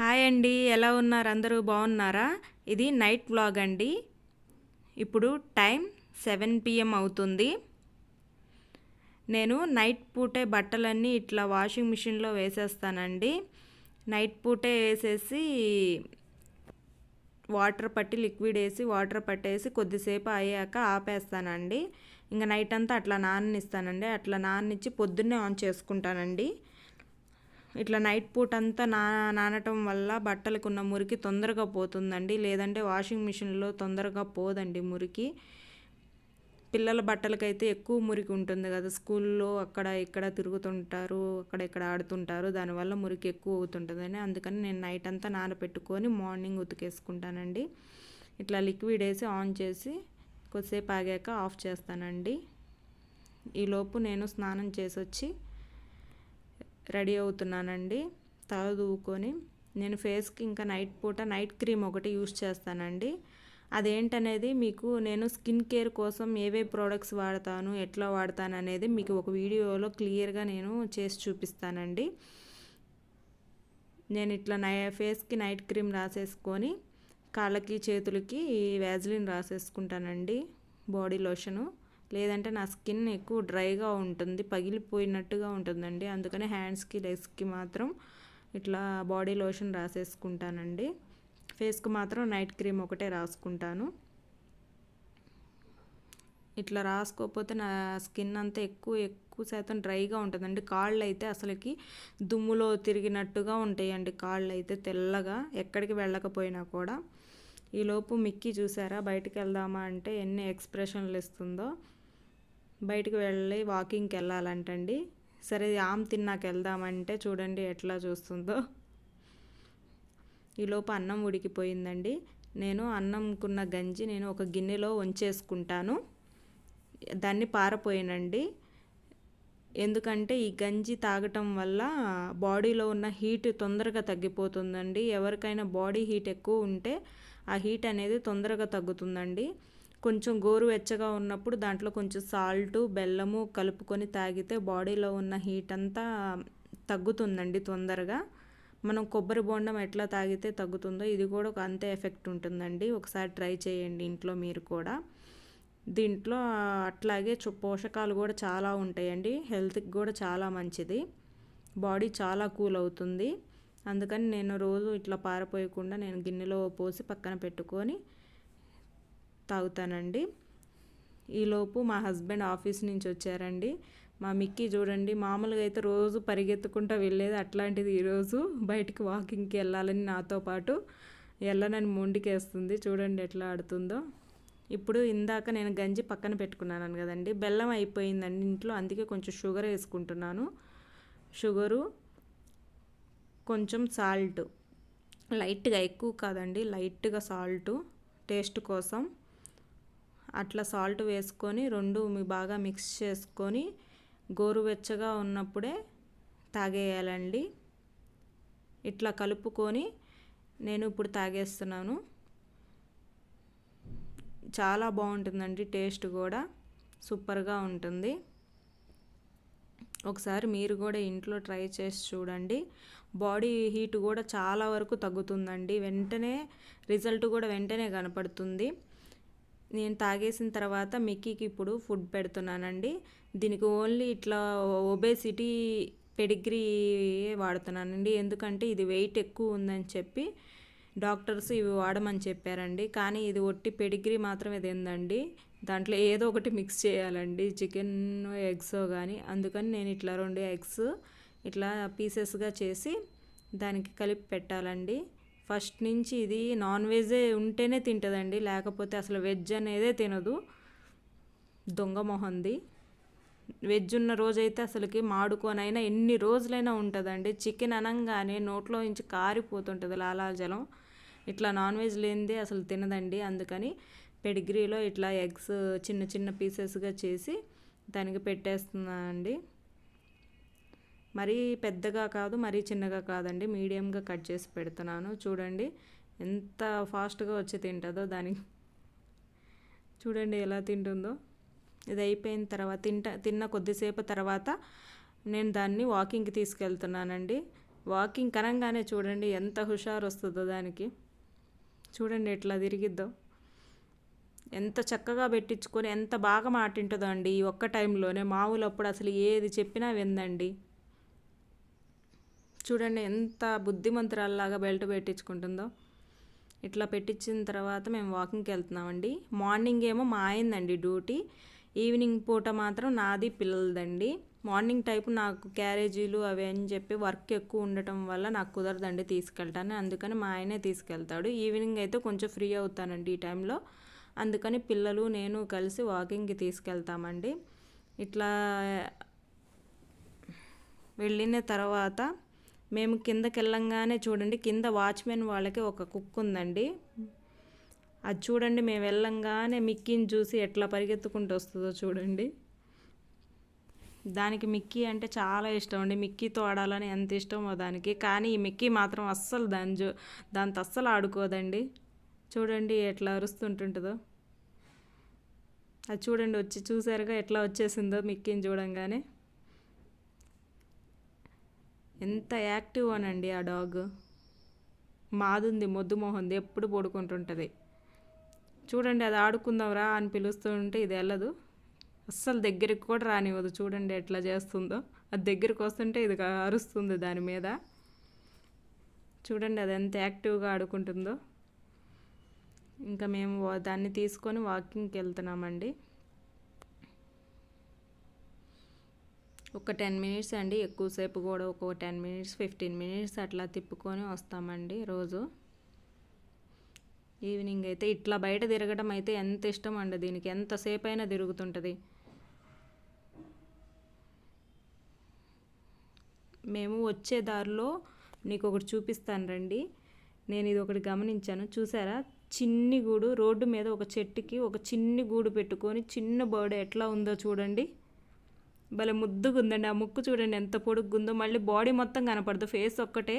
Hi అండి. ఎలా ఉన్నారు? అందరూ బాగున్నారా? ఇది నైట్ వ్లాగ్ అండి. ఇప్పుడు టైం 7 PM అవుతుంది. నేను నైట్ పూటే బట్టలన్నీ ఇట్లా వాషింగ్ మిషన్లో వేసేస్తానండి. నైట్ పూటే వేసేసి లిక్విడ్ వేసి వాటర్ పట్టేసి కొద్దిసేపు అయ్యాక ఆపేస్తానండి. ఇంకా నైట్ అంతా అట్లా నాననిస్తానండి. అట్లా నాననిచ్చి పొద్దున్నే ఆన్ చేసుకుంటానండి. ఇట్లా నైట్ పూట అంతా నానటం వల్ల బట్టలకు ఉన్న మురికి తొందరగా పోతుందండి. లేదంటే వాషింగ్ మిషన్లో తొందరగా పోదండి మురికి. పిల్లల బట్టలకైతే ఎక్కువ మురికి ఉంటుంది కదా, స్కూల్లో అక్కడ ఇక్కడ తిరుగుతుంటారు, అక్కడెక్కడ ఆడుతుంటారు, దానివల్ల మురికి ఎక్కువ అవుతుంటుందని అందుకని నేను నైట్ అంతా నానబెట్టుకొని మార్నింగ్ ఉతికేసుకుంటానండి. ఇట్లా లిక్విడ్ వేసి ఆన్ చేసి కొద్దిసేపు ఆగాక ఆఫ్ చేస్తానండి. ఈలోపు నేను స్నానం చేసి వచ్చి రెడీ అవుతున్నానండి. తల దూకొని నేను ఫేస్కి ఇంకా నైట్ పూట నైట్ క్రీమ్ ఒకటి యూస్ చేస్తానండి. అదేంటనేది మీకు నేను స్కిన్ కేర్ కోసం ఏవే ప్రోడక్ట్స్ వాడతాను, ఎట్లా వాడతాను అనేది మీకు ఒక వీడియోలో క్లియర్గా నేను చేసి చూపిస్తానండి. నేను ఇట్లా ఫేస్కి నైట్ క్రీమ్ రాసేసుకొని కాళ్ళకి చేతులకి వ్యాజ్లిన్ రాసేసుకుంటానండి, బాడీ లోషను. లేదంటే నా స్కిన్ ఎక్కువ డ్రైగా ఉంటుంది, పగిలిపోయినట్టుగా ఉంటుందండి. అందుకని హ్యాండ్స్కి లెగ్స్కి మాత్రం ఇట్లా బాడీ లోషన్ రాసేసుకుంటానండి. ఫేస్కి మాత్రం నైట్ క్రీమ్ ఒకటే రాసుకుంటాను. ఇట్లా రాసుకోకపోతే నా స్కిన్ అంతా ఎక్కువ శాతం డ్రైగా ఉంటుందండి. కాళ్ళు అయితే అసలుకి దుమ్ములో తిరిగినట్టుగా ఉంటాయండి. కాళ్ళు అయితే తెల్లగా ఎక్కడికి వెళ్ళకపోయినా కూడా. ఈలోపు మిక్కీ చూసారా బయటికి వెళ్దామా అంటే ఎన్ని ఎక్స్ప్రెషన్లు ఇస్తుందో. బయటికి వెళ్ళి వాకింగ్కి వెళ్ళాలంటండి. సరే ఆమె తిన్నాక వెళ్దామంటే చూడండి ఎట్లా చూస్తుందో. ఈలోపు అన్నం ఉడికిపోయిందండి. నేను అన్నంకున్న గంజి నేను ఒక గిన్నెలో వంచేసుకుంటాను. దాన్ని పారపోయానండి. ఎందుకంటే ఈ గంజి తాగటం వల్ల బాడీలో ఉన్న హీట్ తొందరగా తగ్గిపోతుందండి. ఎవరికైనా బాడీ హీట్ ఎక్కువ ఉంటే ఆ హీట్ అనేది తొందరగా తగ్గుతుందండి. కొంచెం గోరువెచ్చగా ఉన్నప్పుడు దాంట్లో కొంచెం సాల్టు బెల్లము కలుపుకొని తాగితే బాడీలో ఉన్న హీట్ అంతా తగ్గుతుందండి తొందరగా. మనం కొబ్బరి బొండం ఎట్లా తాగితే తగ్గుతుందో ఇది కూడా ఒక అంతే ఎఫెక్ట్ ఉంటుందండి. ఒకసారి ట్రై చేయండి ఇంట్లో మీరు కూడా. దీంట్లో అట్లాగే పోషకాలు కూడా చాలా ఉంటాయండి. హెల్త్కి కూడా చాలా మంచిది. బాడీ చాలా కూల్ అవుతుంది. అందుకని నేను రోజు ఇట్లా పారపోయకుండా నేను గిన్నెలో పోసి పక్కన పెట్టుకొని తాగుతానండి. ఈలోపు మా హస్బెండ్ ఆఫీస్ నుంచి వచ్చారండి. మా మిక్కీ చూడండి, మామూలుగా అయితే రోజు పరిగెత్తుకుంటూ వెళ్ళేది, అట్లాంటిది ఈరోజు బయటికి వాకింగ్కి వెళ్ళాలని నాతో పాటు వెళ్ళనని మొండికేస్తుంది. చూడండి ఎట్లా ఆడుతుందో. ఇప్పుడు ఇందాక నేను గంజి పక్కన పెట్టుకున్నాను కదండి, బెల్లం అయిపోయిందండి ఇంట్లో, అందుకే కొంచెం షుగర్ వేసుకుంటున్నాను. షుగరు కొంచెం సాల్ట్ లైట్గా, ఎక్కువ కాదండి, లైట్గా సాల్టు టేస్ట్ కోసం. అట్లా సాల్ట్ వేసుకొని రెండు బాగా మిక్స్ చేసుకొని గోరువెచ్చగా ఉన్నప్పుడే తాగేయాలండి. ఇట్లా కలుపుకొని నేను ఇప్పుడు తాగేస్తున్నాను. చాలా బాగుంటుందండి, టేస్ట్ కూడా సూపర్గా ఉంటుంది. ఒకసారి మీరు కూడా ఇంట్లో ట్రై చేసి చూడండి. బాడీ హీట్ కూడా చాలా వరకు తగ్గుతుందండి. వెంటనే రిజల్ట్ కూడా వెంటనే కనపడుతుంది. నేను తాగేసిన తర్వాత మిక్కీకి ఇప్పుడు ఫుడ్ పెడుతున్నానండి. దీనికి ఓన్లీ ఇట్లా ఒబేసిటీ పెడిగ్రీ వాడుతున్నానండి. ఎందుకంటే ఇది వెయిట్ ఎక్కువ ఉందని చెప్పి డాక్టర్స్ ఇవి వాడమని చెప్పారండి. కానీ ఇది ఒట్టి పెడిగ్రీ మాత్రమే తిందండి. దాంట్లో ఏదో ఒకటి మిక్స్ చేయాలండి, చికెన్ ఎగ్స్ కానీ. అందుకని నేను ఇట్లా 2 ఎగ్స్ ఇట్లా పీసెస్గా చేసి దానికి కలిపి పెట్టాలండి. ఫస్ట్ నుంచి ఇది నాన్ వెజే ఉంటేనే తింటుందండి, లేకపోతే అసలు వెజ్ అనేదే తినదు. దొంగ మొహంది. వెజ్ ఉన్న రోజైతే అసలుకి మాడుకోనైనా ఎన్ని రోజులైనా ఉంటుందండి. చికెన్ అనగానే నోట్లో నుంచి కారిపోతుంటుంది లాలాజలం. ఇట్లా నాన్ వెజ్ లేనిదే అసలు తినదండి. అందుకని పెడిగ్రీలో ఇట్లా ఎగ్స్ చిన్న చిన్న పీసెస్గా చేసి దానికి పెట్టేస్తున్నానండి. మరీ పెద్దగా కాదు, మరీ చిన్నగా కాదండి, మీడియంగా కట్ చేసి పెడుతున్నాను. చూడండి ఎంత ఫాస్ట్గా వచ్చి తింటుందో. దానికి చూడండి ఎలా తింటుందో. ఇది అయిపోయిన తర్వాత తిన్న కొద్దిసేపు తర్వాత నేను దాన్ని వాకింగ్కి తీసుకెళ్తున్నానండి. వాకింగ్ కనంగానే చూడండి ఎంత హుషారు వస్తుందో దానికి. చూడండి ఎట్లా తిరిగిద్దో, ఎంత చక్కగా పెట్టించుకొని ఎంత బాగా మాటింటుందో అండి ఈ ఒక్క టైంలోనే. మామూలప్పుడు అసలు ఏది చెప్పినా విందండి. చూడండి ఎంత బుద్ధిమంతురాల్లాగా బెల్ట్ పెట్టించుకుంటుందో. ఇట్లా పెట్టించిన తర్వాత మేము వాకింగ్కి వెళ్తున్నామండి. మార్నింగ్ ఏమో మా ఆయనదండి డ్యూటీ, ఈవినింగ్ పూట మాత్రం నాది పిల్లలదండి. మార్నింగ్ టైపు నాకు క్యారేజీలు అవి అని చెప్పి వర్క్ ఎక్కువ ఉండటం వల్ల నాకు కుదరదండి తీసుకెళ్తాను, అందుకని మా ఆయనే తీసుకెళ్తాడు. ఈవినింగ్ అయితే కొంచెం ఫ్రీ అవుతానండి ఈ టైంలో, అందుకని పిల్లలు నేను కలిసి వాకింగ్కి తీసుకెళ్తామండి. ఇట్లా వెళ్ళిన తర్వాత మేము కిందకి వెళ్ళంగానే చూడండి, కింద వాచ్మెన్ వాళ్ళకి ఒక కుక్ ఉందండి. అది చూడండి, మేము వెళ్ళంగానే మిక్కీని చూసి ఎట్లా పరిగెత్తుకుంటూ వస్తుందో చూడండి. దానికి మిక్కీ అంటే చాలా ఇష్టం అండి, మిక్కీతో ఆడాలని ఎంత ఇష్టమో దానికి. కానీ ఈ మిక్కీ మాత్రం అస్సలు దాంతో అస్సలు ఆడుకోదండి. చూడండి ఎట్లా అరుస్తుంటుంటుందో. అది చూడండి, వచ్చి చూసారుగా ఎట్లా వచ్చేసిందో మిక్కీని చూడంగానే. ఎంత యాక్టివ్ అనండి ఆ డాగ్. మాదుంది మొద్దు మొహంది, ఎప్పుడు పడుకుంటుంటుంది. చూడండి అది ఆడుకుందాంరా అని పిలుస్తూ ఉంటే ఇది వెళ్ళదు, అస్సలు దగ్గరికి కూడా రానివ్వదు. చూడండి ఎట్లా చేస్తుందో, అది దగ్గరికి వస్తుంటే ఇది అరుస్తుంది దాని మీద. చూడండి అది ఎంత యాక్టివ్గా ఆడుకుంటుందో. ఇంకా మేము దాన్ని తీసుకొని వాకింగ్కి వెళ్తున్నామండి. ఒక 10 మినిట్స్ అండి, ఎక్కువసేపు కూడా, ఒక 10 మినిట్స్ 15 మినిట్స్ అట్లా తిప్పుకొని వస్తామండి రోజు. ఈవినింగ్ అయితే ఇట్లా బయట తిరగడం అయితే ఎంత ఇష్టం అండి దీనికి, ఎంతసేపు అయినా తిరుగుతుంటుంది. మేము వచ్చే దారిలో నీకు ఒకటి చూపిస్తాను రండి. నేను ఇది ఒకటి గమనించాను, చూసారా? చిన్ని గూడు రోడ్డు మీద ఒక చెట్టుకి ఒక చిన్ని గూడు పెట్టుకొని చిన్న బర్డ్ ఎట్లా ఉందో చూడండి, భలే ముద్దుగా ఉందండి. ఆ ముక్కు చూడండి ఎంత పొడుగ్గుందో, మళ్ళీ బాడీ మొత్తం కనపడదు, ఫేస్ ఒక్కటే.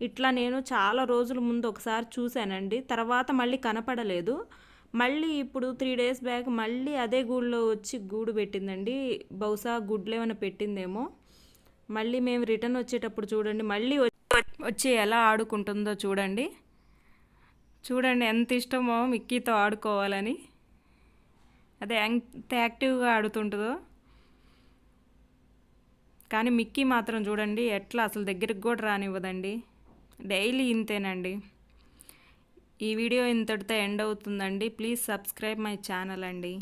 ఇట్లా నేను చాలా రోజుల ముందు ఒకసారి చూశానండి, తర్వాత మళ్ళీ కనపడలేదు. మళ్ళీ ఇప్పుడు 3 డేస్ బ్యాక్ మళ్ళీ అదే గూడులో వచ్చి గూడు పెట్టిందండి. బహుశా గుడ్లు ఏమైనా పెట్టిందేమో. మళ్ళీ మేము రిటర్న్ వచ్చేటప్పుడు చూడండి, మళ్ళీ వచ్చి ఎలా ఆడుకుంటుందో చూడండి. చూడండి ఎంత ఇష్టమో మిక్కీతో ఆడుకోవాలని, అదే ఎంత యాక్టివ్గా ఆడుతుంటుందో. కానీ మిక్కీ మాత్రం చూడండి ఎట్లా అసలు దగ్గరికి కూడా రానివ్వదండి. డైలీ ఇంతేనండి. ఈ వీడియో ఇంతటితో ఎండ్ అవుతుందండి. ప్లీజ్ సబ్స్క్రైబ్ మై ఛానల్ అండి.